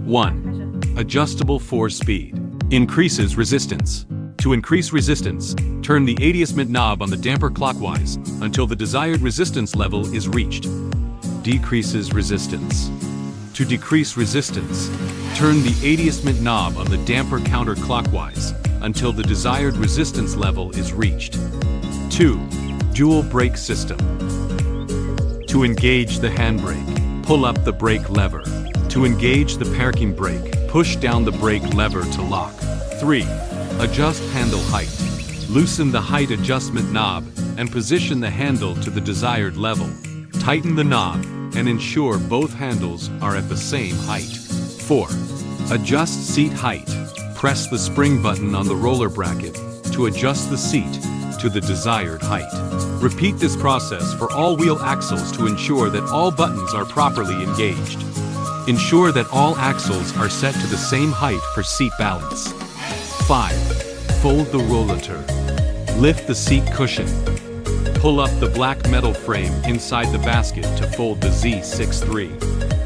1. Adjustable 4-speed. Increases resistance. To increase resistance, turn the adjustment knob on the damper clockwise until the desired resistance level is reached. Decreases resistance. To decrease resistance, turn the adjustment knob on the damper counterclockwise until the desired resistance level is reached. 2. Dual brake system. To engage the handbrake, pull up the brake lever. To engage the parking brake, push down the brake lever to lock. 3. Adjust handle height. Loosen the height adjustment knob and position the handle to the desired level. Tighten the knob and ensure both handles are at the same height. 4. Adjust seat height. Press the spring button on the roller bracket to adjust the seat to the desired height. Repeat this process for all wheel axles to ensure that all buttons are properly engaged. Ensure that all axles are set to the same height for seat balance. 5. Fold the rollator. Lift the seat cushion. Pull up the black metal frame inside the basket to fold the Z63.